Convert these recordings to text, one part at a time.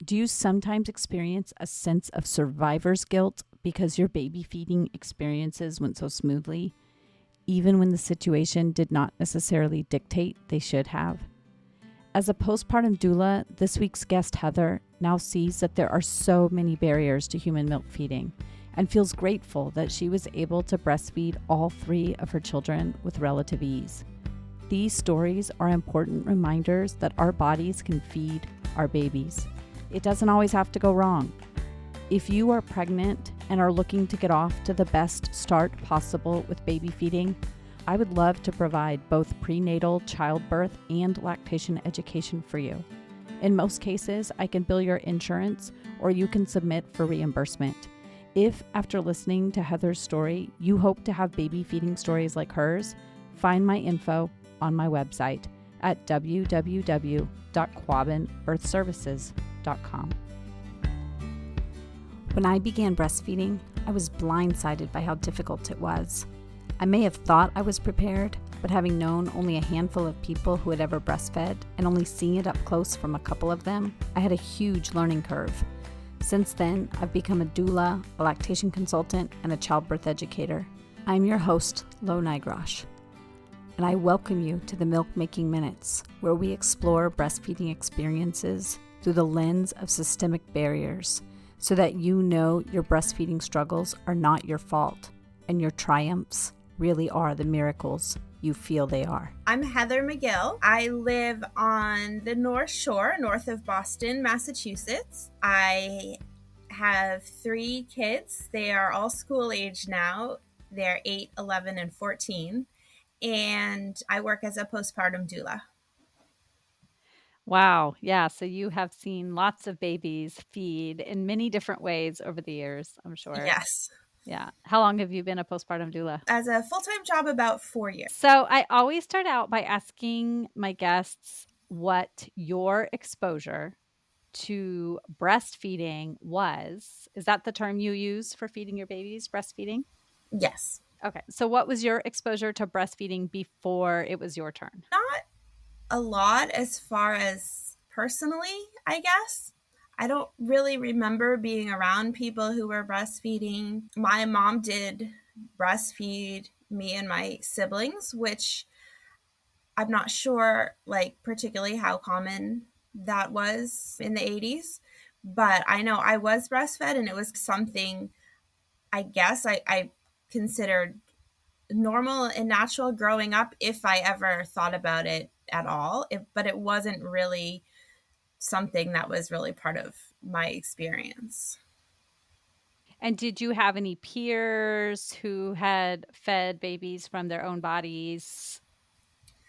Do you sometimes experience a sense of survivor's guilt because your baby feeding experiences went so smoothly, even when the situation did not necessarily dictate they should have? As a postpartum doula, this week's guest, Heather, now sees that there are so many barriers to human milk feeding and feels grateful that she was able to breastfeed all 3 of her children with relative ease. These stories are important reminders that our bodies can feed our babies. It doesn't always have to go wrong. If you are pregnant and are looking to get off to the best start possible with baby feeding, I would love to provide both prenatal, childbirth, and lactation education for you. In most cases, I can bill your insurance or you can submit for reimbursement. If, after listening to Heather's story, you hope to have baby feeding stories like hers, find my info on my website at www.quabbinbirthservices.com. When I began breastfeeding, I was blindsided by how difficult it was. I may have thought I was prepared, but having known only a handful of people who had ever breastfed and only seeing it up close from a couple of them, I had a huge learning curve. Since then, I've become a doula, a lactation consultant, and a childbirth educator. I'm your host, Lo Nigrosh, and I welcome you to the Milk Making Minutes, where we explore breastfeeding experiences through the lens of systemic barriers, so that you know your breastfeeding struggles are not your fault, and your triumphs really are the miracles you feel they are. I'm Heather Magill. I live on the North Shore, north of Boston, Massachusetts. I have 3 kids. They are all school age now. They're 8, 11, and 14. And I work as a postpartum doula. Wow. Yeah. So you have seen lots of babies feed in many different ways over the years, I'm sure. Yes. Yeah. How long have you been a postpartum doula? As a full-time job, about 4 years. So I always start out by asking my guests what your exposure to breastfeeding was. Is that the term you use for feeding your babies, breastfeeding? Yes. Okay. So what was your exposure to breastfeeding before it was your turn? Not a lot as far as personally, I guess. I don't really remember being around people who were breastfeeding. My mom did breastfeed me and my siblings, which I'm not sure, like, particularly how common that was in the 80s. But I know I was breastfed, and it was something I guess I considered normal and natural growing up if I ever thought about it at all. But it wasn't really something that was really part of my experience. And did you have any peers who had fed babies from their own bodies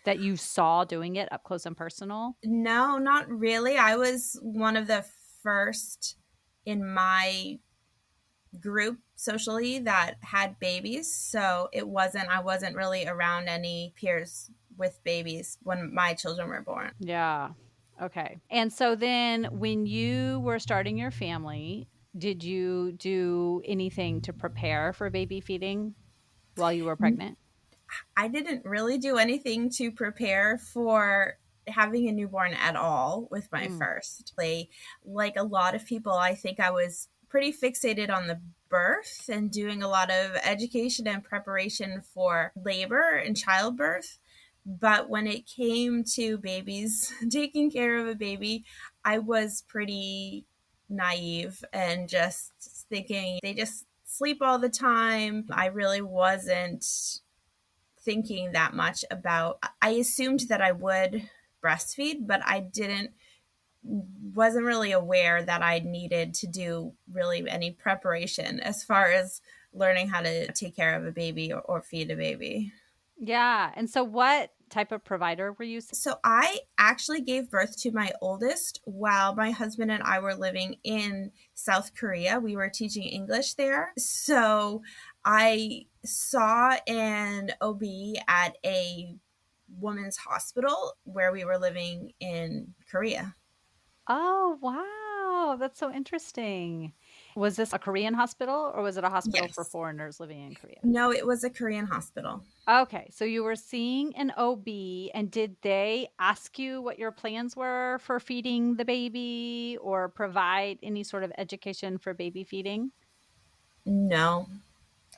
that you saw doing it up close and personal? No, not really. I was one of the first in my group socially that had babies. So I wasn't really around any peers with babies when my children were born. Yeah. Okay. And so then when you were starting your family, did you do anything to prepare for baby feeding while you were pregnant? I didn't really do anything to prepare for having a newborn at all with my Mm. first. Like a lot of people, I think I was pretty fixated on the birth and doing a lot of education and preparation for labor and childbirth. But when it came to babies, taking care of a baby, I was pretty naive and just thinking they just sleep all the time. I really wasn't thinking that much about. I assumed that I would breastfeed, but I wasn't really aware that I needed to do really any preparation as far as learning how to take care of a baby or feed a baby. Yeah. And so what type of provider were you? So I actually gave birth to my oldest while my husband and I were living in South Korea. We were teaching English there. So I saw an OB at a women's hospital where we were living in Korea. Oh, wow. that's so interesting. Was this a Korean hospital or was it a hospital for Yes. foreigners living in Korea? No, it was a Korean hospital. Okay, so you were seeing an OB, and did they ask you what your plans were for feeding the baby or provide any sort of education for baby feeding? No,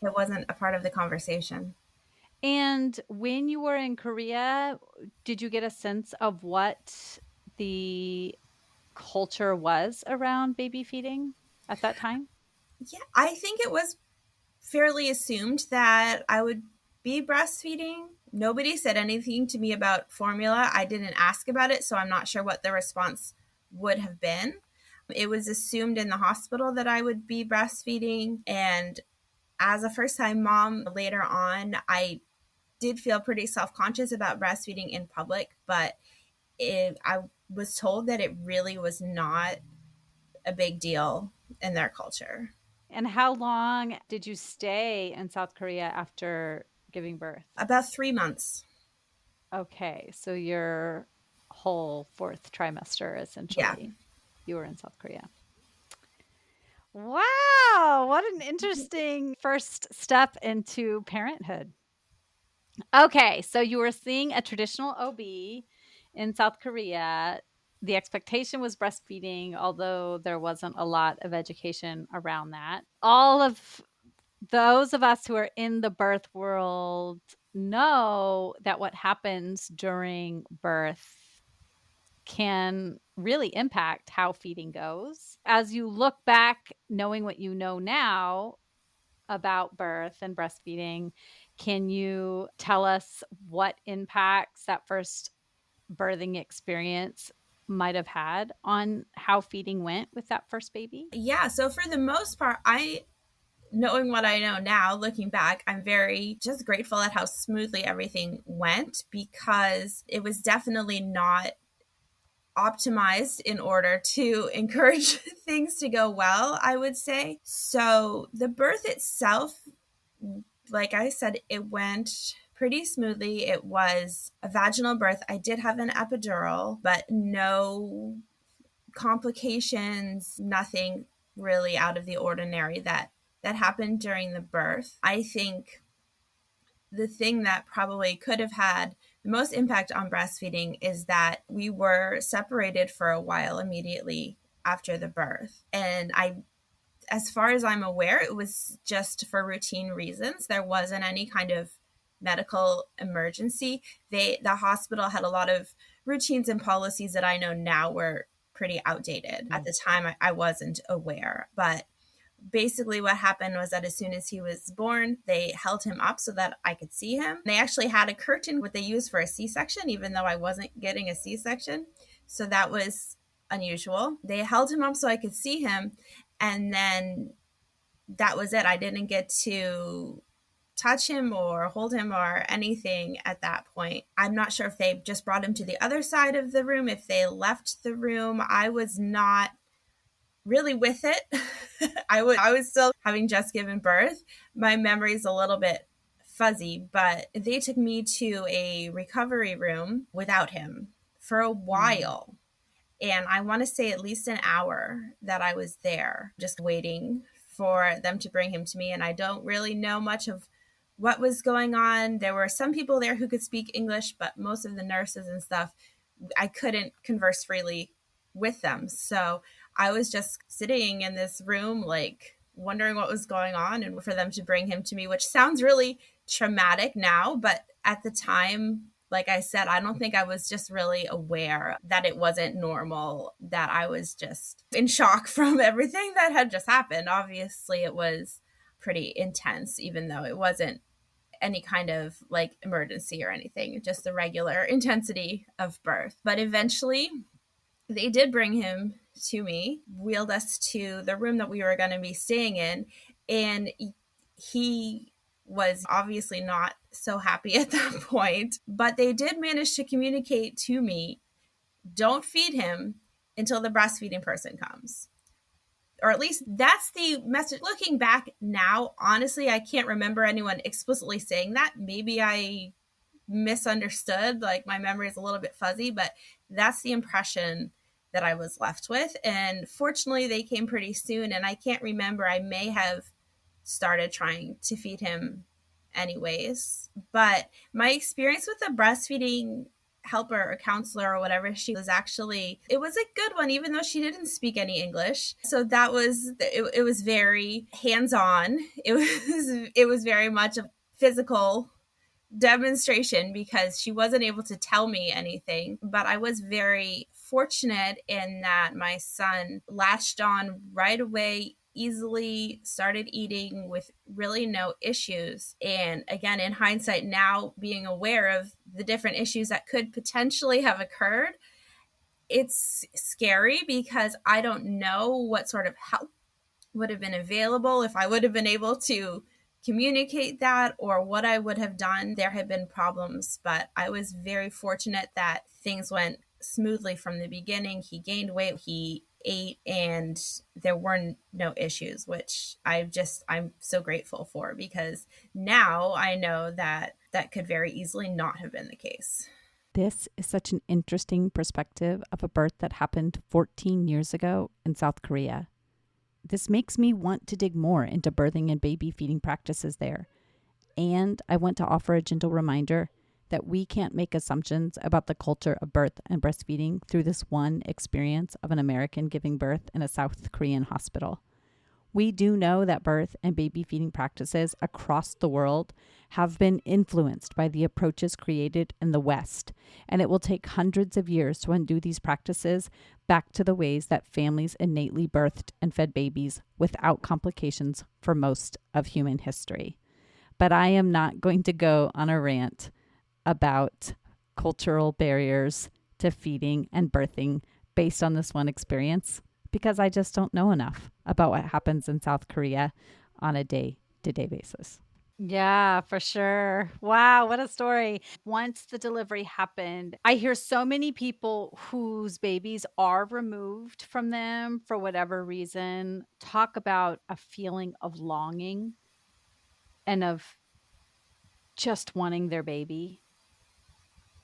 it wasn't a part of the conversation. And when you were in Korea, did you get a sense of what the culture was around baby feeding at that time? Yeah, I think it was fairly assumed that I would be breastfeeding. Nobody said anything to me about formula. I didn't ask about it, so I'm not sure what the response would have been. It was assumed in the hospital that I would be breastfeeding. And as a first time mom later on, I did feel pretty self conscious about breastfeeding in public, but I was told that it really was not a big deal in their culture. And how long did you stay in South Korea after giving birth? About 3 months. Okay, so your whole fourth trimester, Yeah. essentially, you were in South Korea. Wow, what an interesting first step into parenthood. Okay, so you were seeing a traditional OB in South Korea. The expectation was breastfeeding, although there wasn't a lot of education around that. All of those of us who are in the birth world know that what happens during birth can really impact how feeding goes. As you look back, knowing what you know now about birth and breastfeeding, can you tell us what impacts that first birthing experience might have had on how feeding went with that first baby? Yeah. So for the most part, knowing what I know now, looking back, I'm very just grateful at how smoothly everything went because it was definitely not optimized in order to encourage things to go well, I would say. So the birth itself, like I said, it went pretty smoothly. It was a vaginal birth. I did have an epidural, but no complications, nothing really out of the ordinary that happened during the birth. I think the thing that probably could have had the most impact on breastfeeding is that we were separated for a while immediately after the birth. And as far as I'm aware, it was just for routine reasons. There wasn't any kind of medical emergency. The hospital had a lot of routines and policies that I know now were pretty outdated. At the time, I wasn't aware. But basically what happened was that as soon as he was born, they held him up so that I could see him. They actually had a curtain, what they used for a C-section, even though I wasn't getting a C-section. So that was unusual. They held him up so I could see him. And then that was it. I didn't get to touch him or hold him or anything at that point. I'm not sure if they just brought him to the other side of the room, if they left the room. I was not really with it. I was still having just given birth. My memory's a little bit fuzzy, but they took me to a recovery room without him for a Mm. while. And I want to say at least an hour that I was there just waiting for them to bring him to me. And I don't really know much of what was going on. There were some people there who could speak English, but most of the nurses and stuff, I couldn't converse freely with them. So I was just sitting in this room, like wondering what was going on and for them to bring him to me, which sounds really traumatic now. But at the time, like I said, I don't think I was just really aware that it wasn't normal, that I was just in shock from everything that had just happened. Obviously, it was pretty intense, even though it wasn't any kind of like emergency or anything, just the regular intensity of birth. But eventually, they did bring him to me, wheeled us to the room that we were going to be staying in, and he was obviously not so happy at that point. But they did manage to communicate to me, don't feed him until the breastfeeding person comes. Or at least that's the message. Looking back now, honestly, I can't remember anyone explicitly saying that. Maybe I misunderstood. Like my memory is a little bit fuzzy, but that's the impression that I was left with. And fortunately, they came pretty soon. And I can't remember, I may have started trying to feed him anyways. But my experience with the breastfeeding helper or counselor or whatever she was, actually, it was a good one, even though she didn't speak any English. So that was it was very hands-on. It was very much a physical demonstration because she wasn't able to tell me anything. But I was very fortunate in that my son latched on right away, easily started eating with really no issues. And again, in hindsight, now being aware of the different issues that could potentially have occurred, it's scary because I don't know what sort of help would have been available, if I would have been able to communicate that, or what I would have done. There had been problems, but I was very fortunate that things went smoothly from the beginning. He gained weight, he ate, and there were no issues, which I'm so grateful for, because now I know that that could very easily not have been the case. This is such an interesting perspective of a birth that happened 14 years ago in South Korea. This makes me want to dig more into birthing and baby feeding practices there. And I want to offer a gentle reminder that we can't make assumptions about the culture of birth and breastfeeding through this one experience of an American giving birth in a South Korean hospital. We do know that birth and baby feeding practices across the world have been influenced by the approaches created in the West, and it will take hundreds of years to undo these practices back to the ways that families innately birthed and fed babies without complications for most of human history. But I am not going to go on a rant about cultural barriers to feeding and birthing based on this one experience, because I just don't know enough about what happens in South Korea on a day-to-day basis. Yeah, for sure. Wow, what a story. Once the delivery happened, I hear so many people whose babies are removed from them for whatever reason talk about a feeling of longing and of just wanting their baby.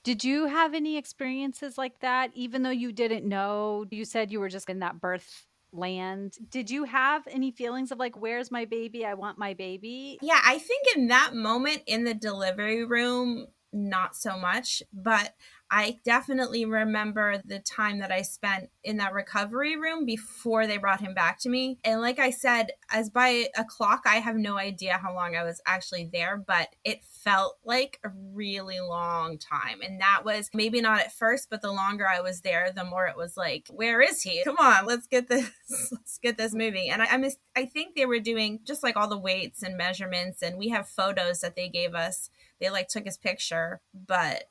Did you have any experiences like that, even though you didn't know? You said you were just in that birth land. Did you have any feelings of like, where's my baby? I want my baby. Yeah, I think in that moment in the delivery room, not so much, but I definitely remember the time that I spent in that recovery room before they brought him back to me. And like I said, as by a clock, I have no idea how long I was actually there, but it felt like a really long time. And that was maybe not at first, but the longer I was there, the more it was like, where is he? Come on, let's get this, let's get this moving. And I think they were doing just like all the weights and measurements, and we have photos that they gave us. They like took his picture, but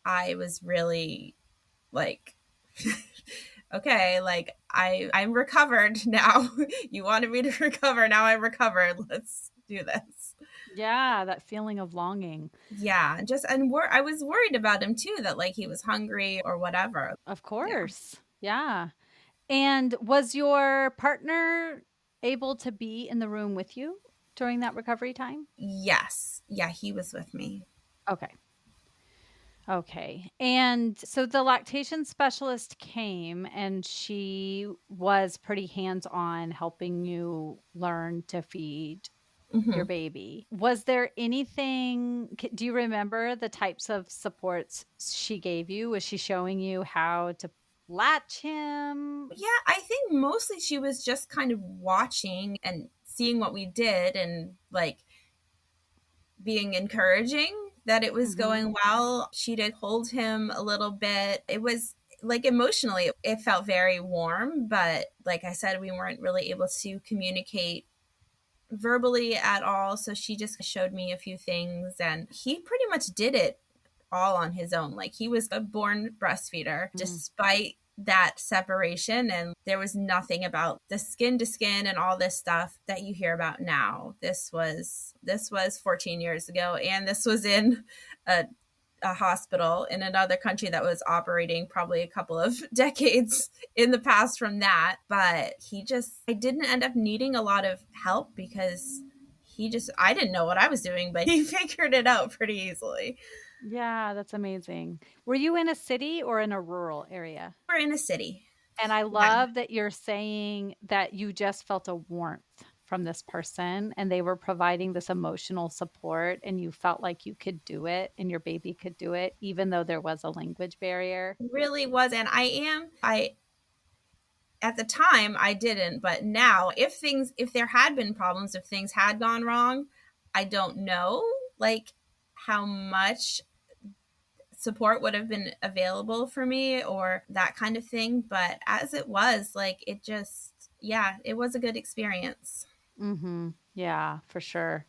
I was really like, okay, like I'm recovered now. You wanted me to recover, now I'm recovered. Let's do this. Yeah, that feeling of longing. Yeah, I was worried about him too, that like he was hungry or whatever. Of Yeah. course. Yeah. And was your partner able to be in the room with you during that recovery time? Yes. Yeah, he was with me. Okay. Okay. And so the lactation specialist came and she was pretty hands on helping you learn to feed Hmm. your baby. Was there anything, do you remember the types of supports she gave you? Was she showing you how to latch him? Yeah, I think mostly she was just kind of watching and seeing what we did, and like being encouraging that it was Mhm. going well. She did hold him a little bit. It was like emotionally, it felt very warm, but like I said, we weren't really able to communicate verbally at all. So she just showed me a few things, and he pretty much did it all on his own. Like he was a born breastfeeder Mm. despite that separation, and there was nothing about the skin to skin and all this stuff that you hear about now. This was 14 years ago, and this was in a a hospital in another country that was operating probably a couple of decades in the past from that. But I didn't end up needing a lot of help because I didn't know what I was doing, but he figured it out pretty easily. Yeah, that's amazing. Were you in a city or in a rural area? We're in a city. And I Yeah. love that you're saying that you just felt a warmth from this person and they were providing this emotional support and you felt like you could do it and your baby could do it, even though there was a language barrier. It really was. And at the time I didn't, but now if there had been problems, if things had gone wrong, I don't know like how much support would have been available for me or that kind of thing. But as it was, like it just, yeah, it was a good experience. Mhm. Yeah, for sure.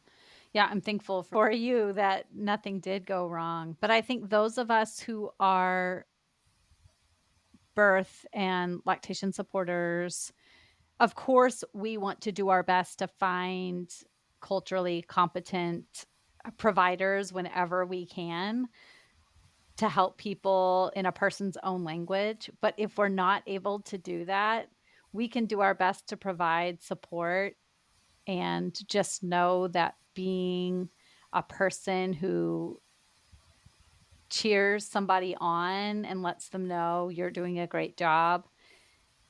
Yeah, I'm thankful for you that nothing did go wrong. But I think those of us who are birth and lactation supporters, of course, we want to do our best to find culturally competent providers whenever we can to help people in a person's own language. But if we're not able to do that, we can do our best to provide support and just know that being a person who cheers somebody on and lets them know you're doing a great job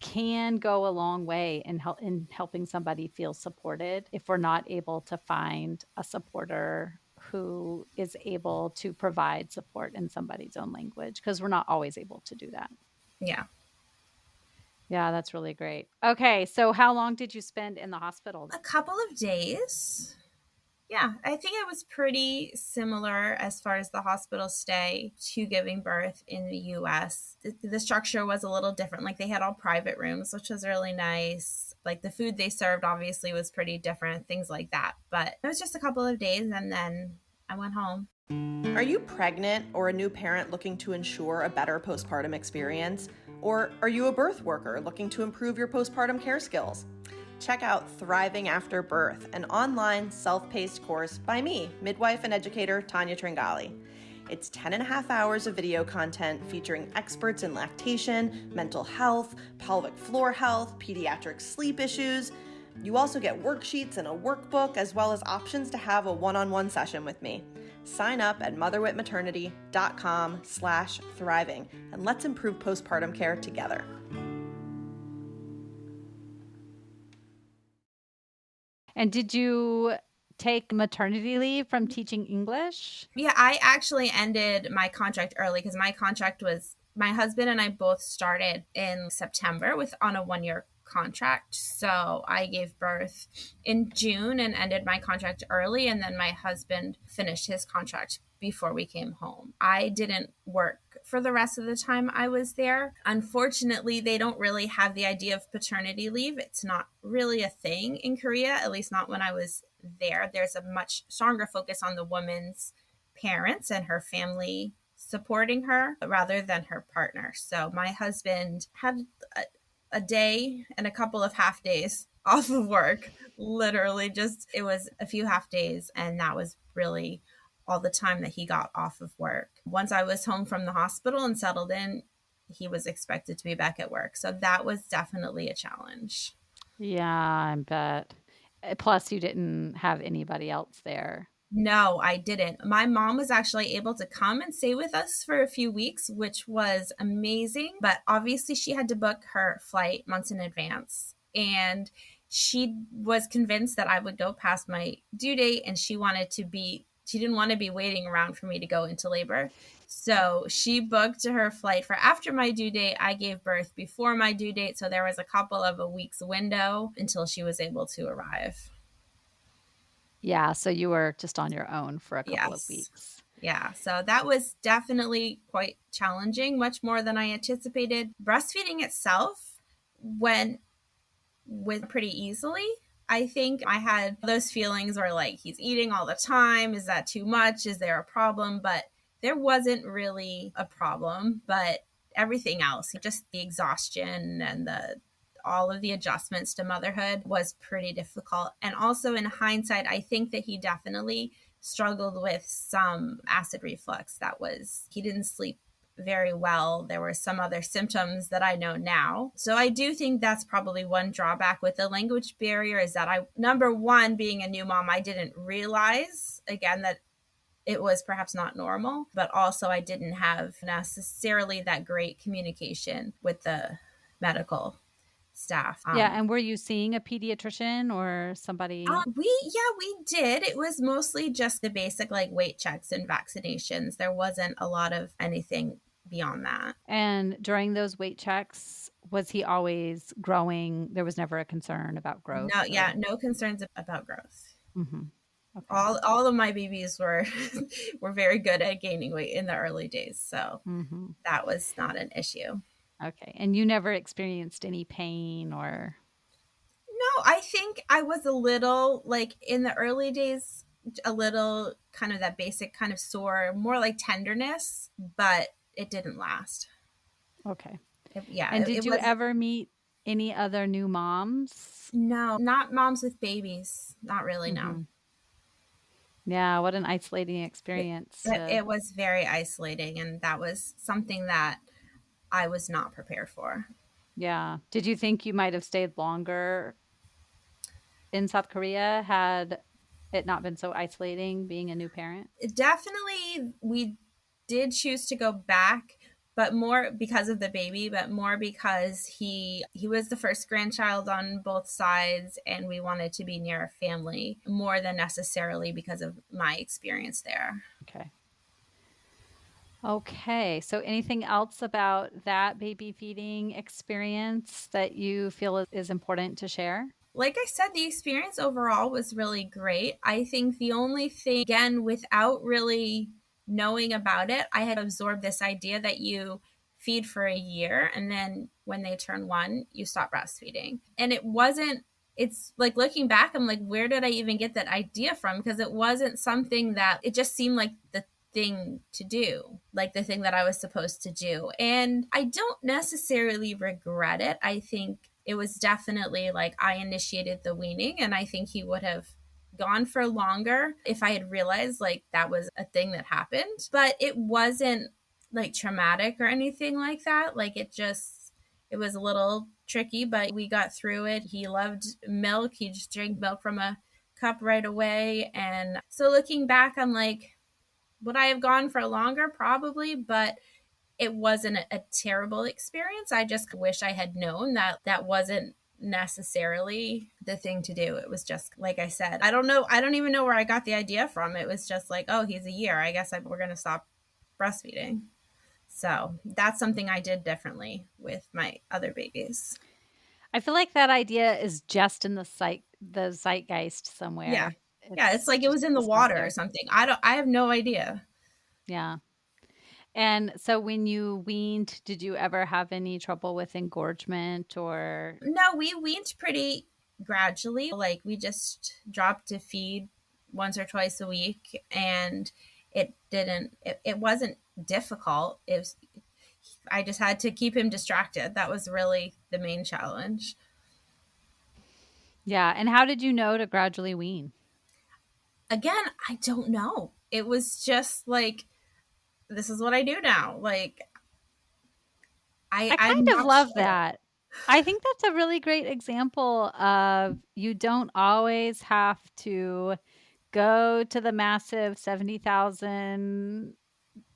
can go a long way in helping somebody feel supported if we're not able to find a supporter who is able to provide support in somebody's own language because we're not always able to do that. Yeah. Yeah, that's really great. Okay, so how long did you spend in the hospital? A couple of days. Yeah, I think it was pretty similar as far as the hospital stay to giving birth in the US. The structure was a little different. Like they had all private rooms, which was really nice. Like the food they served obviously was pretty different, things like that. But it was just a couple of days and then I went home. Are you pregnant or a new parent looking to ensure a better postpartum experience? Or are you a birth worker looking to improve your postpartum care skills? Check out Thriving After Birth, an online self-paced course by me, midwife and educator Tanya Tringali. It's 10 and a half hours of video content featuring experts in lactation, mental health, pelvic floor health, pediatric sleep issues. You also get worksheets and a workbook, as well as options to have a one-on-one session with me. Sign up at motherwitmaternity.com/thriving and let's improve postpartum care together. And did you take maternity leave from teaching English? Yeah, I actually ended my contract early because my husband and I both started in September with on a 1 year contract. So I gave birth in June and ended my contract early. And then my husband finished his contract before we came home. I didn't work for the rest of the time I was there. Unfortunately, they don't really have the idea of paternity leave. It's not really a thing in Korea, at least not when I was there. There's a much stronger focus on the woman's parents and her family supporting her rather than her partner. So my husband had a day and a couple of half days off of work. Literally, just it was a few half days, and that was really all the time that he got off of work. Once I was home from the hospital and settled in, he was expected to be back at work. So that was definitely a challenge. Yeah, I bet. Plus, you didn't have anybody else there. No, I didn't. My mom was actually able to come and stay with us for a few weeks, which was amazing. But obviously, she had to book her flight months in advance. And she was convinced that I would go past my due date, and she didn't want to be waiting around for me to go into labor. So she booked her flight for after my due date. I gave birth before my due date. So there was a couple of a week's window until she was able to arrive. Yeah, so you were just on your own for a couple of Yes. weeks. Yeah, so that was definitely quite challenging, much more than I anticipated. Breastfeeding itself went with pretty easily. I think I had those feelings where like he's eating all the time. Is that too much? Is there a problem? But there wasn't really a problem, but everything else, just the exhaustion and the all of the adjustments to motherhood was pretty difficult. And also in hindsight, I think that he definitely struggled with some acid reflux. He didn't sleep very well. There were some other symptoms that I know now. So I do think that's probably one drawback with the language barrier is that number one, being a new mom, I didn't realize, again, that it was perhaps not normal, but also I didn't have necessarily that great communication with the medical staff. Yeah, and were you seeing a pediatrician or somebody? We did. It was mostly just the basic like weight checks and vaccinations. There wasn't a lot of anything beyond that. And during those weight checks, was he always growing? There was never a concern about growth? No, yeah, no concerns about growth. Mm-hmm. Okay. All of my babies were were very good at gaining weight in the early days, so that was not an issue. Okay, and you never experienced any pain or? No, I think I was a little like in the early days, a little kind of that basic kind of sore, more like tenderness, but it didn't last. Okay. And did you ever meet any other new moms? No, not moms with babies. Not really, no. Yeah, what an isolating experience. It was very isolating, and that was something that I was not prepared for. Yeah. Did you think you might have stayed longer in South Korea had it not been so isolating being a new parent? Definitely, we did choose to go back, but more because of the baby, but more because he was the first grandchild on both sides, and we wanted to be near our family more than necessarily because of my experience there. Okay. So anything else about that baby feeding experience that you feel is important to share? Like I said, the experience overall was really great. I think the only thing, again, without really knowing about it, I had absorbed this idea that you feed for a year and then when they turn 1, you stop breastfeeding. And it's like looking back, I'm like, where did I even get that idea from? Because it wasn't something that, it just seemed like the thing to do, like the thing that I was supposed to do. And I don't necessarily regret it. I think it was definitely like I initiated the weaning, and I think he would have gone for longer if I had realized like that was a thing that happened. But it wasn't like traumatic or anything like that. Like it was a little tricky, but we got through it. He loved milk. He just drank milk from a cup right away. And so looking back, I'm like, would I have gone for longer? Probably, but it wasn't a terrible experience. I just wish I had known that that wasn't necessarily the thing to do. It was just, like I said, I don't know. I don't even know where I got the idea from. It was just like, oh, he's a year. I guess we're going to stop breastfeeding. So that's something I did differently with my other babies. I feel like that idea is just in the zeitgeist somewhere. Yeah. It's like it was in the water or something. I have no idea. Yeah. And so when you weaned, did you ever have any trouble with engorgement or? No, we weaned pretty gradually. Like we just dropped to feed once or twice a week, and it wasn't difficult. I just had to keep him distracted. That was really the main challenge. Yeah. And how did you know to gradually wean? Again, I don't know. It was just like, this is what I do now. Like, I kind of love that. I think that's a really great example of you don't always have to go to the massive 70,000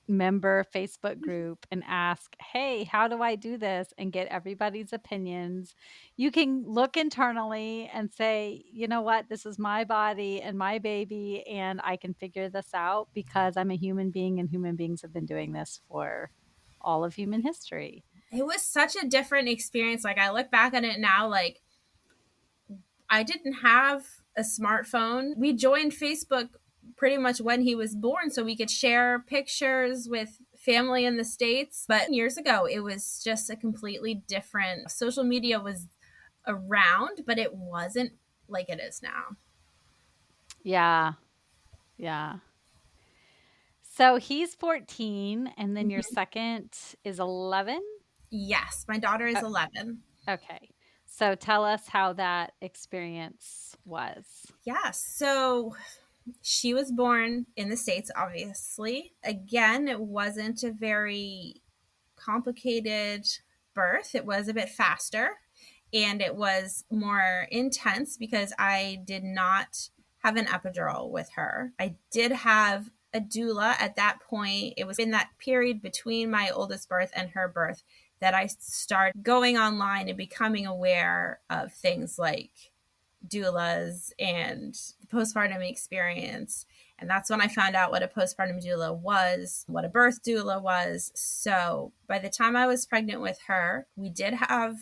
member Facebook group and ask, hey, how do I do this? And get everybody's opinions. You can look internally and say, you know what, this is my body and my baby, and I can figure this out because I'm a human being and human beings have been doing this for all of human history. It was such a different experience. Like I look back on it now, like I didn't have a smartphone. We joined Facebook pretty much when he was born so we could share pictures with family in the States. But years ago, it was just a completely different, social media was around, but it wasn't like it is now. Yeah. Yeah. So he's 14 and then your second is 11? Yes, my daughter is 11. Okay. So tell us how that experience was. Yeah. So she was born in the States, obviously. Again, it wasn't a very complicated birth. It was a bit faster and it was more intense because I did not have an epidural with her. I did have a doula at that point. It was in that period between my oldest birth and her birth that I started going online and becoming aware of things like doulas and the postpartum experience. And that's when I found out what a postpartum doula was, what a birth doula was. So by the time I was pregnant with her, we did have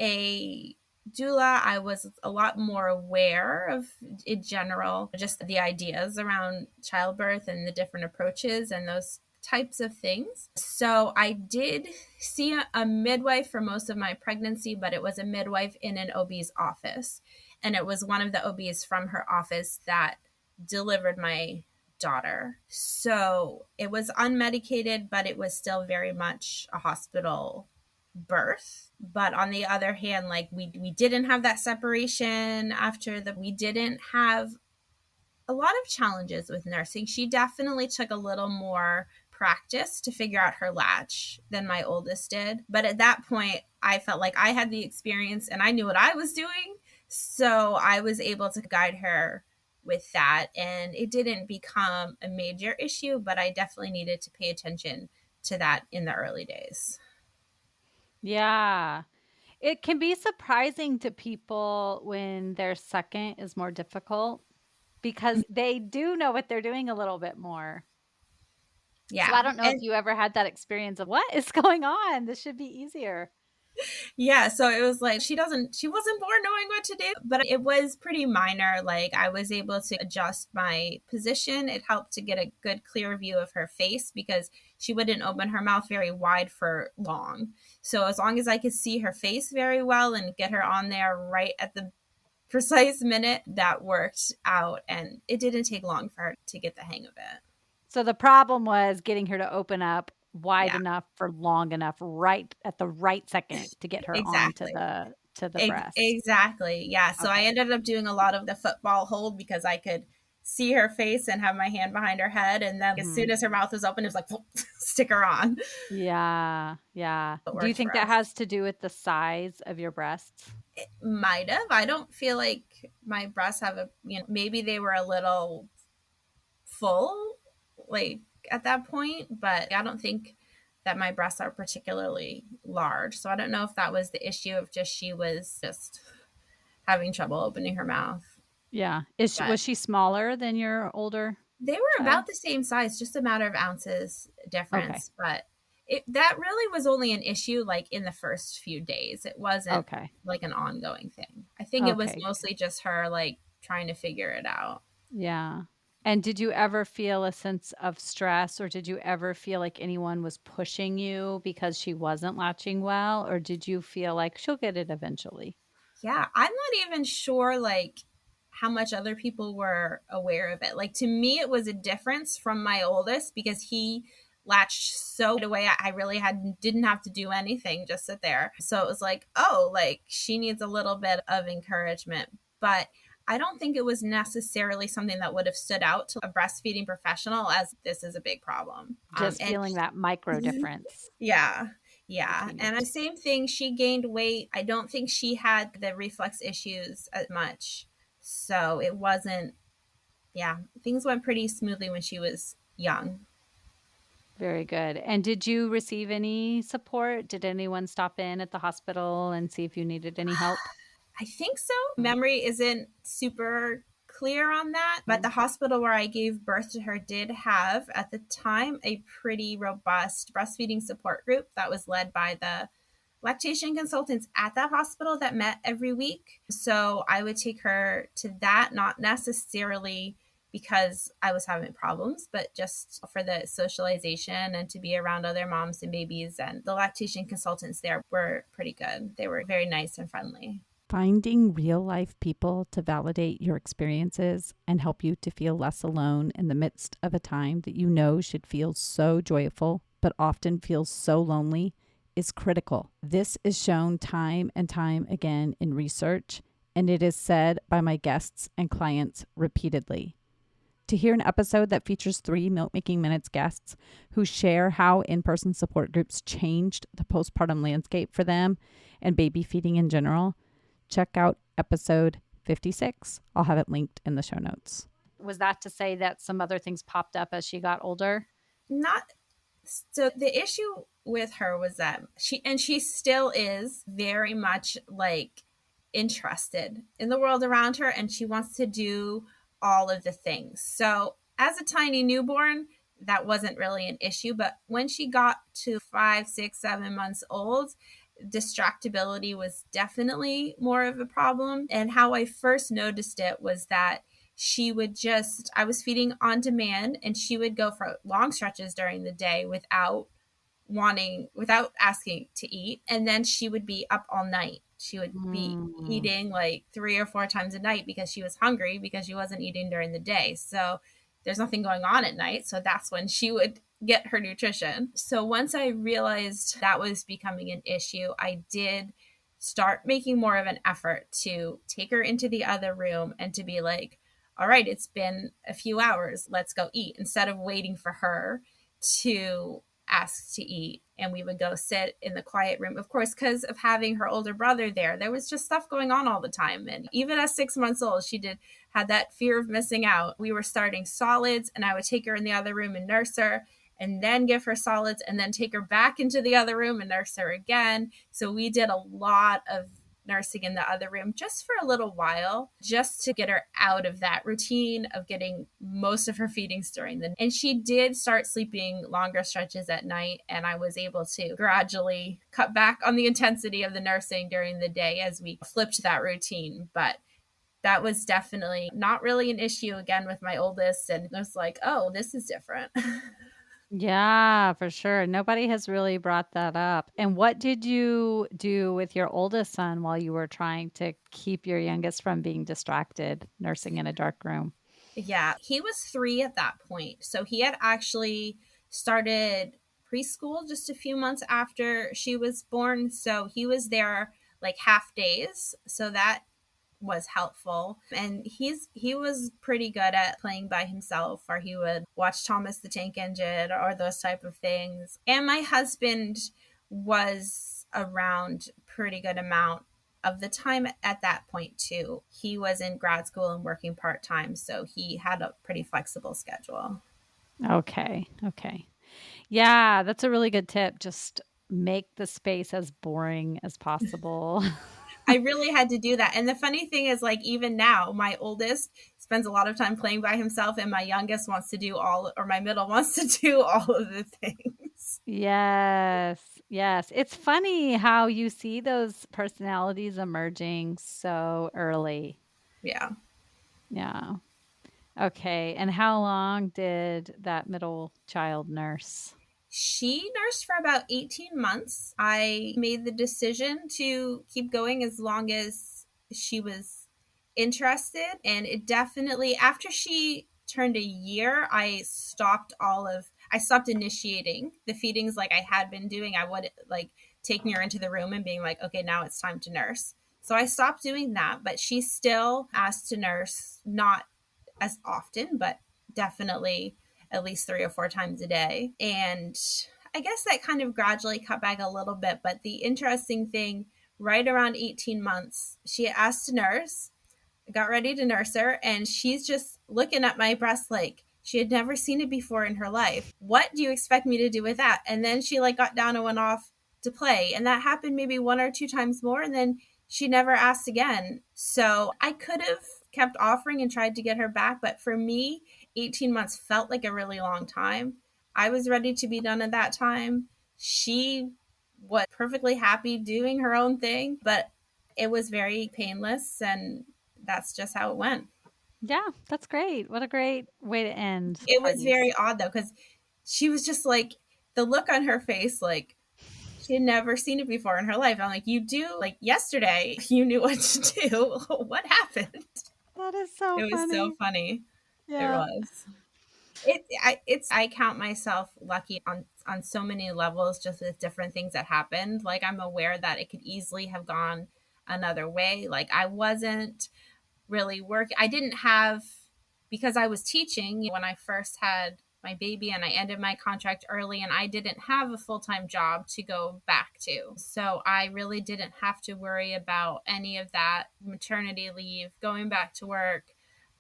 a doula. I was a lot more aware of, in general, just the ideas around childbirth and the different approaches and those types of things. So I did see a midwife for most of my pregnancy, but it was a midwife in an OB's office. And it was one of the OBs from her office that delivered my daughter. So it was unmedicated, but it was still very much a hospital birth. But on the other hand, like we didn't have that separation we didn't have a lot of challenges with nursing. She definitely took a little more practice to figure out her latch than my oldest did. But at that point, I felt like I had the experience and I knew what I was doing. So I was able to guide her with that. And it didn't become a major issue, but I definitely needed to pay attention to that in the early days. Yeah. It can be surprising to people when their second is more difficult because they do know what they're doing a little bit more. Yeah. So I don't know if you ever had that experience of what is going on? This should be easier. Yeah, so it was like she wasn't born knowing what to do, but it was pretty minor. Like I was able to adjust my position. It helped to get a good clear view of her face because she wouldn't open her mouth very wide for long. So as long as I could see her face very well and get her on there right at the precise minute, that worked out, and it didn't take long for her to get the hang of it. So the problem was getting her to open up wide enough for long enough, right at the right second to get her Exactly. onto the breast. Exactly. Yeah. So I ended up doing a lot of the football hold because I could see her face and have my hand behind her head. And then as soon as her mouth was open, it was like, stick her on. Yeah. Yeah. Do you think that has to do with the size of your breasts? It might have. I don't feel like my breasts have maybe they were a little full, like at that point, but I don't think that my breasts are particularly large. So I don't know if that was the issue of she was just having trouble opening her mouth. Yeah. Was she smaller than your older? They were about the same size, just a matter of ounces difference. Okay. But that really was only an issue like in the first few days. It wasn't like an ongoing thing. I think it was mostly just her like trying to figure it out. Yeah. And did you ever feel a sense of stress, or did you ever feel like anyone was pushing you because she wasn't latching well? Or did you feel like she'll get it eventually? Yeah, I'm not even sure like how much other people were aware of it. Like to me, it was a difference from my oldest because he latched so right away. I really didn't have to do anything, just sit there. So it was like, oh, like she needs a little bit of encouragement. But I don't think it was necessarily something that would have stood out to a breastfeeding professional as this is a big problem. Just feeling that micro difference. Yeah. Yeah. And the same thing, she gained weight. I don't think she had the reflux issues as much. So it wasn't, things went pretty smoothly when she was young. Very good. And did you receive any support? Did anyone stop in at the hospital and see if you needed any help? I think so. Memory isn't super clear on that, but the hospital where I gave birth to her did have at the time a pretty robust breastfeeding support group that was led by the lactation consultants at that hospital that met every week. So I would take her to that, not necessarily because I was having problems, but just for the socialization and to be around other moms and babies. And the lactation consultants there were pretty good. They were very nice and friendly. Finding real life people to validate your experiences and help you to feel less alone in the midst of a time that you know should feel so joyful, but often feels so lonely is critical. This is shown time and time again in research, and it is said by my guests and clients repeatedly. To hear an episode that features 3 Milk Making Minutes guests who share how in-person support groups changed the postpartum landscape for them and baby feeding in general, check out episode 56. I'll have it linked in the show notes. Was that to say that some other things popped up as she got older? Not So the issue with her was that she still is very much like interested in the world around her, and she wants to do all of the things. So as a tiny newborn, that wasn't really an issue. But when she got to 5, 6, 7 months old, distractibility was definitely more of a problem. And how I first noticed it was that I was feeding on demand, and she would go for long stretches during the day without asking to eat. And then she would be up all night. She would be eating like 3 or 4 times a night because she was hungry, because she wasn't eating during the day. So there's nothing going on at night. So that's when she would get her nutrition. So once I realized that was becoming an issue, I did start making more of an effort to take her into the other room and to be like, all right, it's been a few hours, let's go eat, instead of waiting for her to ask to eat. And we would go sit in the quiet room. Of course, because of having her older brother there was just stuff going on all the time. And even at 6 months old, she had that fear of missing out. We were starting solids, and I would take her in the other room and nurse her, and then give her solids, and then take her back into the other room and nurse her again. So we did a lot of nursing in the other room just for a little while, just to get her out of that routine of getting most of her feedings during the night. And she did start sleeping longer stretches at night, and I was able to gradually cut back on the intensity of the nursing during the day as we flipped that routine. But that was definitely not really an issue again with my oldest, and I was like, oh, this is different. Yeah, for sure. Nobody has really brought that up. And what did you do with your oldest son while you were trying to keep your youngest from being distracted, nursing in a dark room? Yeah, he was 3 at that point. So he had actually started preschool just a few months after she was born. So he was there like half days. So that was helpful. And he was pretty good at playing by himself, or he would watch Thomas the Tank Engine or those type of things. And my husband was around pretty good amount of the time at that point too. He was in grad school and working part-time, so he had a pretty flexible schedule. Okay. Okay. Yeah, that's a really good tip. Just make the space as boring as possible. I really had to do that. And the funny thing is, like, even now, my oldest spends a lot of time playing by himself, and my youngest wants to do my middle wants to do all of the things. Yes. Yes. It's funny how you see those personalities emerging so early. Yeah. Yeah. Okay. And how long did that middle child nurse? She nursed for about 18 months. I made the decision to keep going as long as she was interested. And it definitely, after she turned a year, I stopped initiating the feedings like I had been doing. I would like taking her into the room and being like, okay, now it's time to nurse. So I stopped doing that, but she still asked to nurse, not as often, but definitely at least 3 or 4 times a day. And I guess that kind of gradually cut back a little bit. But the interesting thing, right around 18 months, she asked to nurse, got ready to nurse her, and she's just looking at my breast like she had never seen it before in her life. What do you expect me to do with that? And then she like got down and went off to play. And that happened maybe 1 or 2 times more. And then she never asked again. So I could have kept offering and tried to get her back. But for me, 18 months felt like a really long time. I was ready to be done at that time. She was perfectly happy doing her own thing, but it was very painless, and that's just how it went. Yeah, that's great. What a great way to end It was parties. very odd though, because she was just like, the look on her face, like she had never seen it before in her life. I'm like, you do, like yesterday, you knew what to do. What happened? That is so It was so funny. funny. It Yeah. was. I count myself lucky on so many levels, just with different things that happened. Like, I'm aware that it could easily have gone another way. Like, I wasn't really work. I didn't have, because I was teaching when I first had my baby, and I ended my contract early, and I didn't have a full-time job to go back to. So I really didn't have to worry about any of that maternity leave, going back to work,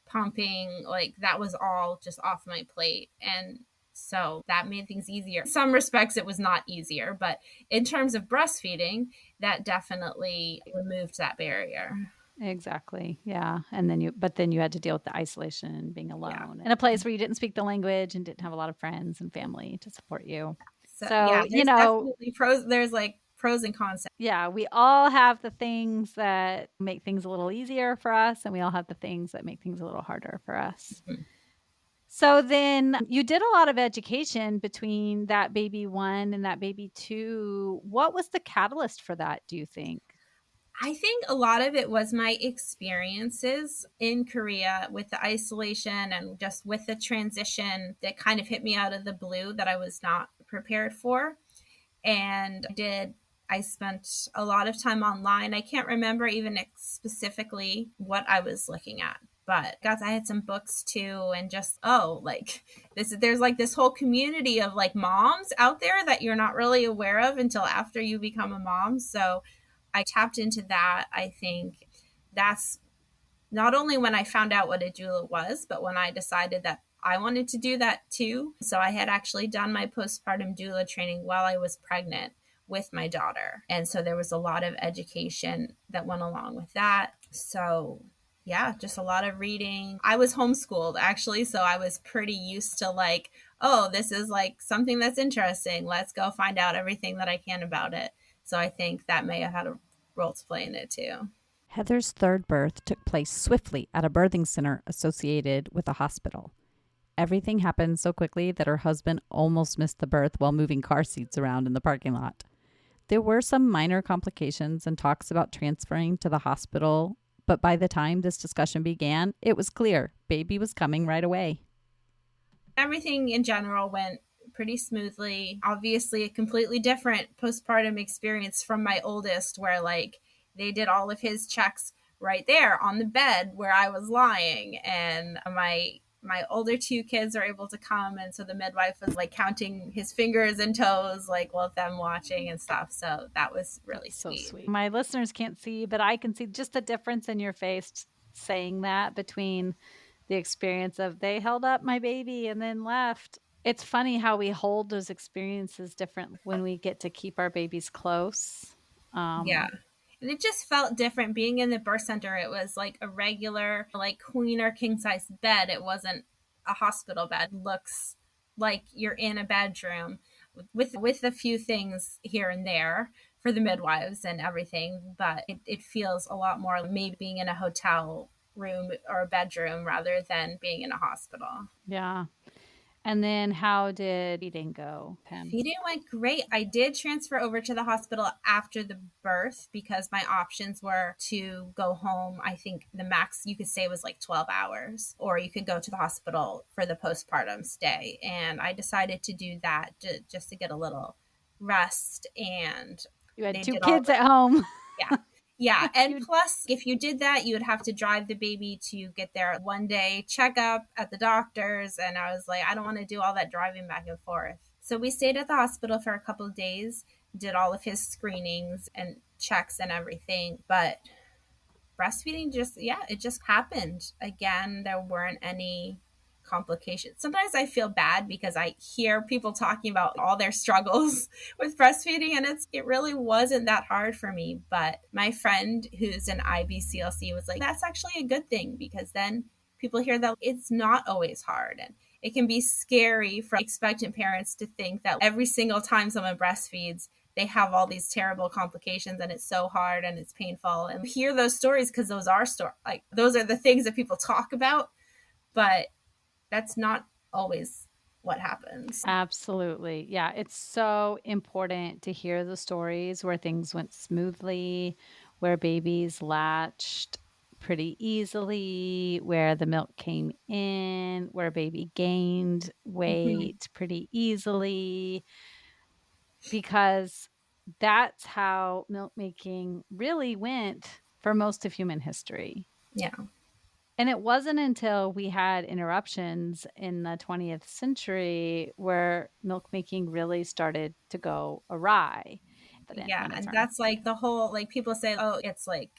pumping, like that was all just off my plate. And So that made things easier. In some respects, it was not easier, but in terms of breastfeeding, that definitely removed that barrier. Exactly. Yeah. And then you had to deal with the isolation and being Yeah. alone in a place where you didn't speak the language and didn't have a lot of friends and family to support you. Yeah, So, there's definitely pros. There's like pros and cons. yeah, we all have the things that make things a little easier for us, and we all have the things that make things a little harder for us. Mm-hmm. So then you did a lot of education between that baby 1 and that baby 2. What was the catalyst for that, do you think? I think a lot of it was my experiences in Korea with the isolation and just with the transition that kind of hit me out of the blue that I was not prepared for. And I spent a lot of time online. I can't remember even specifically what I was looking at, but guys, I had some books too, and just like there's like this whole community of like moms out there that you're not really aware of until after you become a mom. So I tapped into that. I think that's not only when I found out what a doula was, but when I decided that I wanted to do that too. So I had actually done my postpartum doula training while I was pregnant with my daughter. And so there was a lot of education that went along with that. So yeah, just a lot of reading. I was homeschooled actually, so I was pretty used to like, oh, this is like something that's interesting. Let's go find out everything that I can about it. So I think that may have had a role to play in it too. Heather's third birth took place swiftly at a birthing center associated with a hospital. Everything happened so quickly that her husband almost missed the birth while moving car seats around in the parking lot. There were some minor complications and talks about transferring to the hospital, but by the time this discussion began, it was clear baby was coming right away. Everything in general went pretty smoothly. Obviously, a completely different postpartum experience from my oldest, where like they did all of his checks right there on the bed where I was lying, and my older 2 kids are able to come, and so the midwife was like counting his fingers and toes like with them watching and stuff. So that was really sweet. So sweet. My listeners can't see, but I can see just the difference in your face saying that between the experience of they held up my baby and then left. It's funny how we hold those experiences different when we get to keep our babies close. Yeah. And it just felt different being in the birth center. It was like a regular, like queen or king size bed. It wasn't a hospital bed. It looks like you're in a bedroom with a few things here and there for the midwives and everything. But it feels a lot more like maybe being in a hotel room or a bedroom rather than being in a hospital. Yeah. And then how did feeding go, Pam? Feeding went great. I did transfer over to the hospital after the birth because my options were to go home. I think the max you could stay was like 12 hours, or you could go to the hospital for the postpartum stay. And I decided to do that just to get a little rest. And you had 2 kids at home. Yeah. Yeah. And plus, if you did that, you would have to drive the baby to get their 1-day checkup at the doctor's. And I was like, I don't want to do all that driving back and forth. So we stayed at the hospital for a couple of days, did all of his screenings and checks and everything. But breastfeeding it just happened. Again, there weren't any complications. Sometimes I feel bad because I hear people talking about all their struggles with breastfeeding, and it really wasn't that hard for me. But my friend who's an IBCLC was like, that's actually a good thing, because then people hear that it's not always hard, and it can be scary for expectant parents to think that every single time someone breastfeeds they have all these terrible complications and it's so hard and it's painful. And hear those stories because those are those are the things that people talk about, but that's not always what happens. Absolutely. Yeah. It's so important to hear the stories where things went smoothly, where babies latched pretty easily, where the milk came in, where baby gained weight pretty easily, because that's how milk making really went for most of human history. Yeah. And it wasn't until we had interruptions in the 20th century where milk making really started to go awry. Yeah, and that's like the whole, like people say, oh, it's like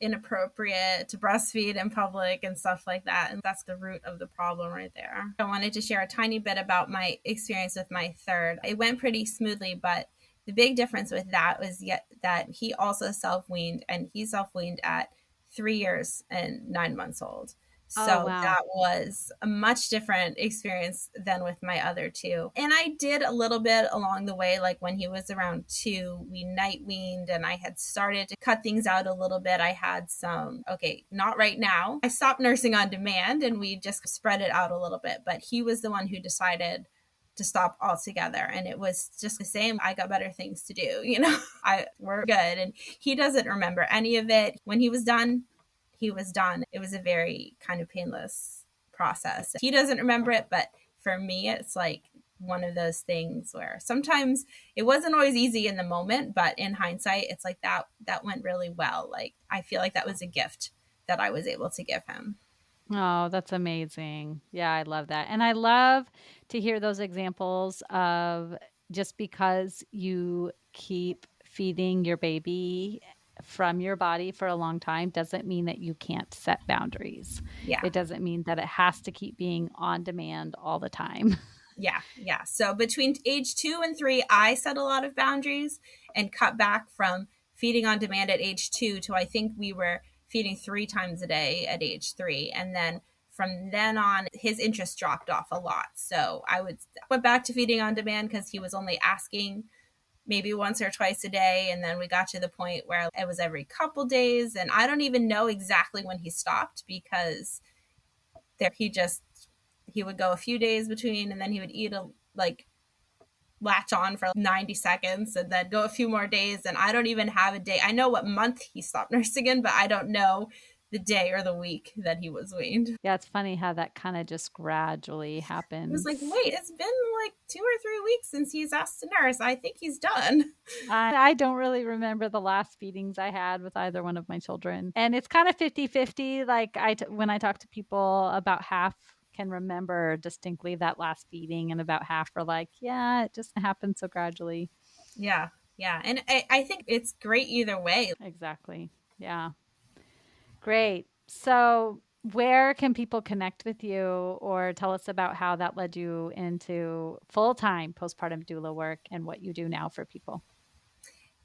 inappropriate to breastfeed in public and stuff like that. And that's the root of the problem right there. I wanted to share a tiny bit about my experience with my third. It went pretty smoothly, but the big difference with that was yet that he also self-weaned, and he self-weaned at 3 years and 9 months old. Oh, So wow. that was a much different experience than with my other two. And I did a little bit along the way, like when he was around 2, we night weaned and I had started to cut things out a little bit. I had some, okay, not right now. I stopped nursing on demand and we just spread it out a little bit. But he was the one who decided to stop altogether. And it was just the same. I got better things to do, we're good. And he doesn't remember any of it. When he was done, he was done. It was a very kind of painless process. He doesn't remember it, but for me, it's like one of those things where sometimes it wasn't always easy in the moment, but in hindsight, it's like that went really well. Like, I feel like that was a gift that I was able to give him. Oh, that's amazing. Yeah, I love that. And I love to hear those examples of just because you keep feeding your baby from your body for a long time doesn't mean that you can't set boundaries. Yeah. It doesn't mean that it has to keep being on demand all the time. Yeah. So between age 2 and 3, I set a lot of boundaries and cut back from feeding on demand at age 2 to, I think we were feeding 3 times a day at age 3. And then from then on, his interest dropped off a lot. So I went back to feeding on demand because he was only asking maybe once or twice a day. And then we got to the point where it was every couple days. And I don't even know exactly when he stopped, because he would go a few days between, and then he would eat latch on for 90 seconds and then go a few more days. And I don't even have a day. I know what month he stopped nursing in, but I don't know the day or the week that he was weaned. Yeah, it's funny how that kind of just gradually It happens. was like, wait, it's been like 2 or 3 weeks since he's asked to nurse. I think he's done. I don't really remember the last feedings I had with either one of my children. And it's kind of 50-50. Like when I talk to people, about half can remember distinctly that last feeding, and about half are like, yeah, it just happened so gradually. Yeah. And I think it's great either way. Exactly. Yeah. Great. So where can people connect with you, or tell us about how that led you into full-time postpartum doula work and what you do now for people?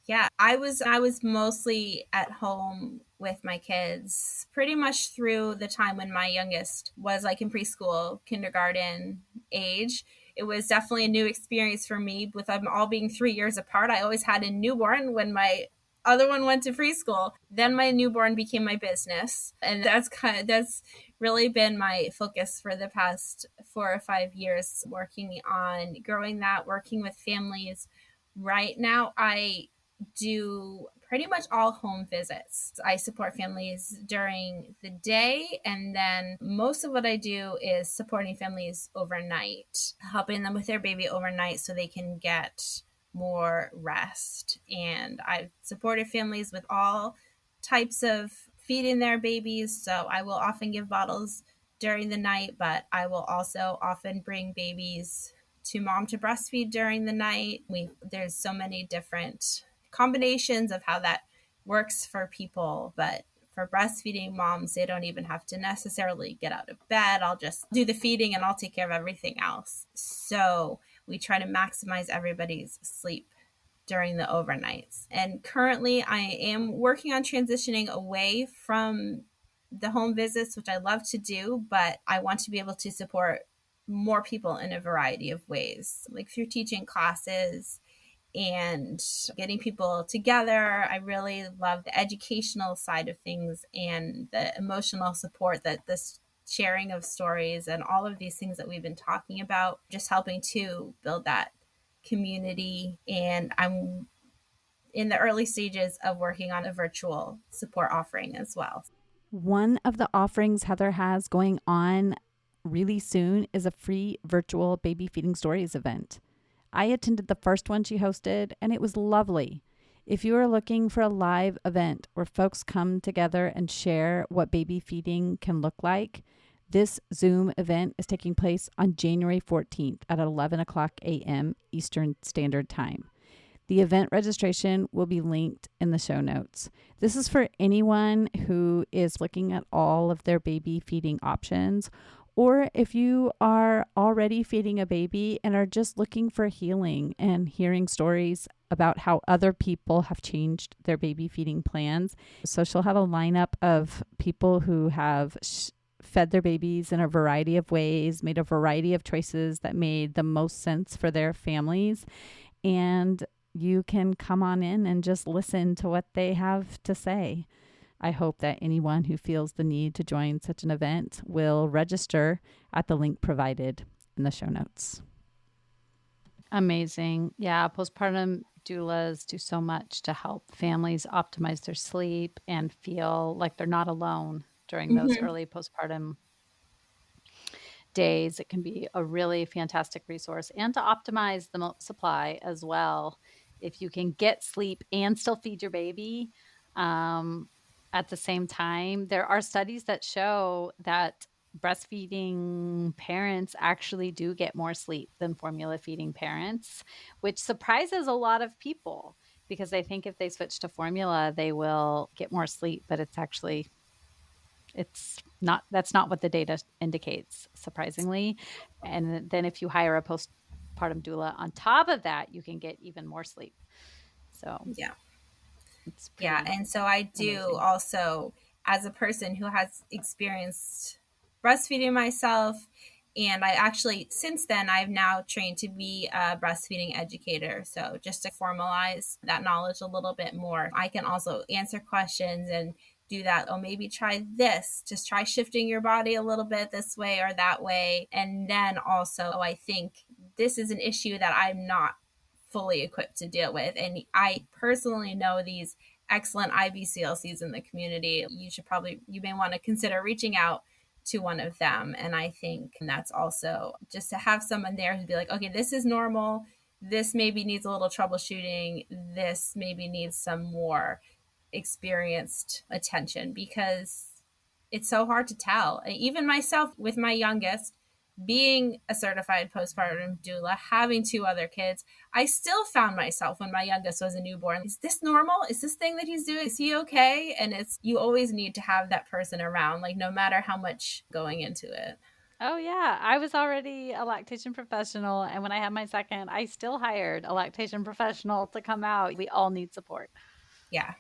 Yeah, I was mostly at home with my kids pretty much through the time when my youngest was like in preschool, kindergarten age. It was definitely a new experience for me with them all being 3 years apart. I always had a newborn when my other one went to preschool. Then my newborn became my business, and that's really been my focus for the past 4 or 5 years, working on growing that, working with families. Right now, I do pretty much all home visits. I support families during the day, and then most of what I do is supporting families overnight, helping them with their baby overnight so they can get more rest. And I've supported families with all types of feeding their babies. So I will often give bottles during the night, but I will also often bring babies to mom to breastfeed during the night. There's so many different combinations of how that works for people, but for breastfeeding moms, they don't even have to necessarily get out of bed. I'll just do the feeding and I'll take care of everything else. So we try to maximize everybody's sleep during the overnights. And currently I am working on transitioning away from the home visits, which I love to do, but I want to be able to support more people in a variety of ways, like through teaching classes and getting people together. I really love the educational side of things and the emotional support, that this sharing of stories and all of these things that we've been talking about, just helping to build that community. And I'm in the early stages of working on a virtual support offering as well. One of the offerings Heather has going on really soon is a free virtual baby feeding stories event. I attended the first one she hosted, and it was lovely. If you are looking for a live event where folks come together and share what baby feeding can look like, this Zoom event is taking place on January 14th at 11 o'clock a.m. Eastern Standard Time. The event registration will be linked in the show notes. This is for anyone who is looking at all of their baby feeding options, or if you are already feeding a baby and are just looking for healing and hearing stories about how other people have changed their baby feeding plans. So she'll have a lineup of people who have fed their babies in a variety of ways, made a variety of choices that made the most sense for their families. And you can come on in and just listen to what they have to say. I hope that anyone who feels the need to join such an event will register at the link provided in the show notes. Amazing. Yeah, postpartum doulas do so much to help families optimize their sleep and feel like they're not alone during those early postpartum days. It can be a really fantastic resource, and to optimize the milk supply as well. If you can get sleep and still feed your baby at the same time, there are studies that show that breastfeeding parents actually do get more sleep than formula feeding parents, which surprises a lot of people because they think if they switch to formula, they will get more sleep, but that's not what the data indicates, surprisingly. And then if you hire a postpartum doula on top of that, you can get even more sleep. So Yeah. it's And so I do amazing. also, as a person who has experienced breastfeeding myself, and I actually, since then, I've now trained to be a breastfeeding educator. So just to formalize that knowledge a little bit more, I can also answer questions and do that. Oh, maybe try this. Just try shifting your body a little bit this way or that way. And then also, I think this is an issue that I'm not fully equipped to deal with. And I personally know these excellent IBCLCs in the community. You may want to consider reaching out to one of them. And I think that's also just to have someone there who'd be like, okay, this is normal. This maybe needs a little troubleshooting. This maybe needs some more experienced attention, because it's so hard to tell. Even myself with my youngest, being a certified postpartum doula, having two other kids, I still found myself when my youngest was a newborn. Is this normal? Is this thing that he's doing? Is he okay? And you always need to have that person around, like no matter how much going into it. Oh, yeah. I was already a lactation professional. And when I had my second, I still hired a lactation professional to come out. We all need support. Yeah.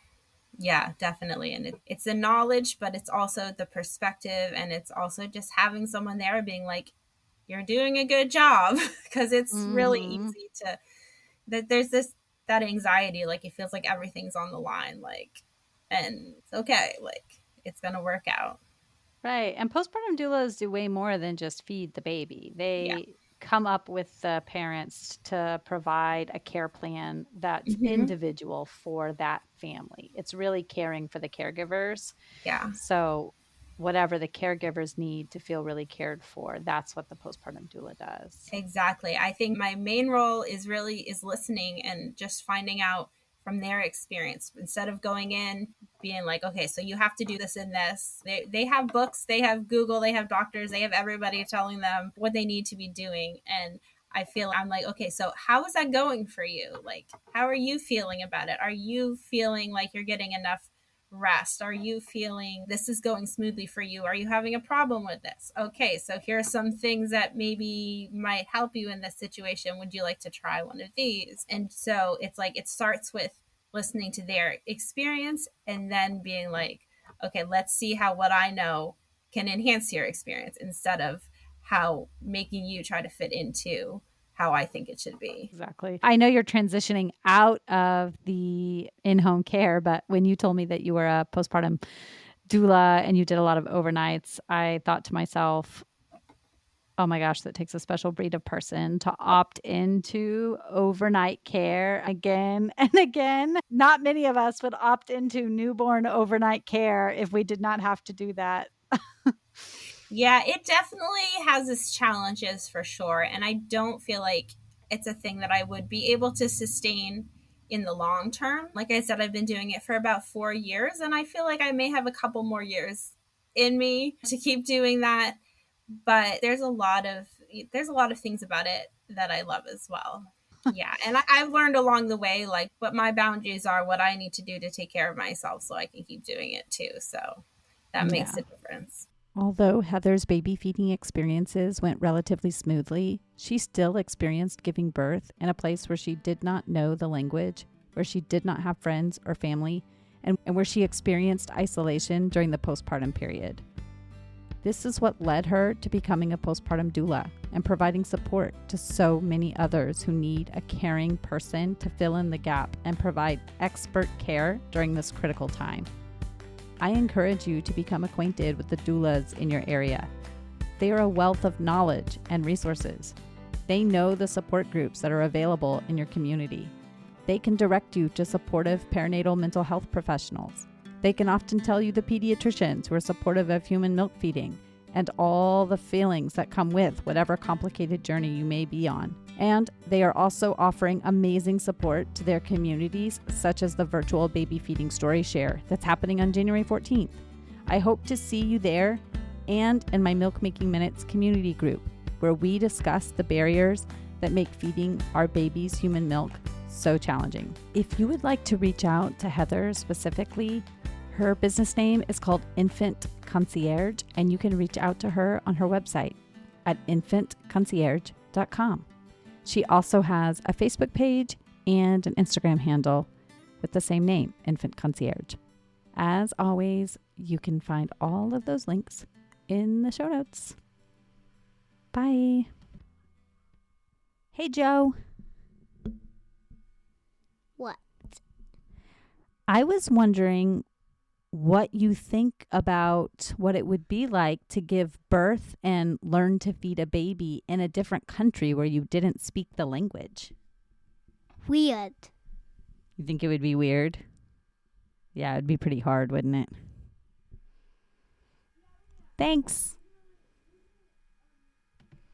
Yeah, definitely. And it's the knowledge, but it's also the perspective. And it's also just having someone there being like, you're doing a good job, because it's really easy that there's that anxiety, like it feels like everything's on the line, like, and it's okay, like it's gonna work out. Right. And postpartum doulas do way more than just feed the baby. Yeah. They come up with the parents to provide a care plan that's Mm-hmm. individual for that family. It's really caring for the caregivers. Yeah. So whatever the caregivers need to feel really cared for, that's what the postpartum doula does. Exactly. I think my main role is listening and just finding out from their experience, instead of going in being like, okay, so you have to do this and this. They have books, they have Google, they have doctors, they have everybody telling them what they need to be doing. And I feel I'm like, okay, so how is that going for you? Like, how are you feeling about it? Are you feeling like you're getting enough rest? Are you feeling this is going smoothly for you? Are you having a problem with this? Okay, so here are some things that maybe might help you in this situation. Would you like to try one of these? And so it's like it starts with listening to their experience and then being like, okay, let's see how what I know can enhance your experience, instead of how making you try to fit into how I think it should be. Exactly. I know you're transitioning out of the in-home care, but when you told me that you were a postpartum doula and you did a lot of overnights, I thought to myself, oh my gosh, that takes a special breed of person to opt into overnight care again and again. Not many of us would opt into newborn overnight care if we did not have to do that. Yeah, it definitely has its challenges for sure. And I don't feel like it's a thing that I would be able to sustain in the long term. Like I said, I've been doing it for about 4 years, and I feel like I may have a couple more years in me to keep doing that. But there's a lot of things about it that I love as well. Yeah. And I've learned along the way, like, what my boundaries are, what I need to do to take care of myself so I can keep doing it too. So that makes Yeah. a difference. Although Heather's baby feeding experiences went relatively smoothly, she still experienced giving birth in a place where she did not know the language, where she did not have friends or family, and where she experienced isolation during the postpartum period. This is what led her to becoming a postpartum doula and providing support to so many others who need a caring person to fill in the gap and provide expert care during this critical time. I encourage you to become acquainted with the doulas in your area. They are a wealth of knowledge and resources. They know the support groups that are available in your community. They can direct you to supportive perinatal mental health professionals. They can often tell you the pediatricians who are supportive of human milk feeding and all the feelings that come with whatever complicated journey you may be on. And they are also offering amazing support to their communities, such as the virtual baby feeding story share that's happening on January 14th. I hope to see you there and in my Milk Making Minutes community group, where we discuss the barriers that make feeding our babies human milk so challenging. If you would like to reach out to Heather specifically, her business name is called Infant Concierge, and you can reach out to her on her website at infantconcierge.com. She also has a Facebook page and an Instagram handle with the same name, Infant Concierge. As always, you can find all of those links in the show notes. Bye. Hey, Joe. What? I was wondering what you think about what it would be like to give birth and learn to feed a baby in a different country where you didn't speak the language. Weird. You think it would be weird? Yeah, it'd be pretty hard, wouldn't it? Thanks.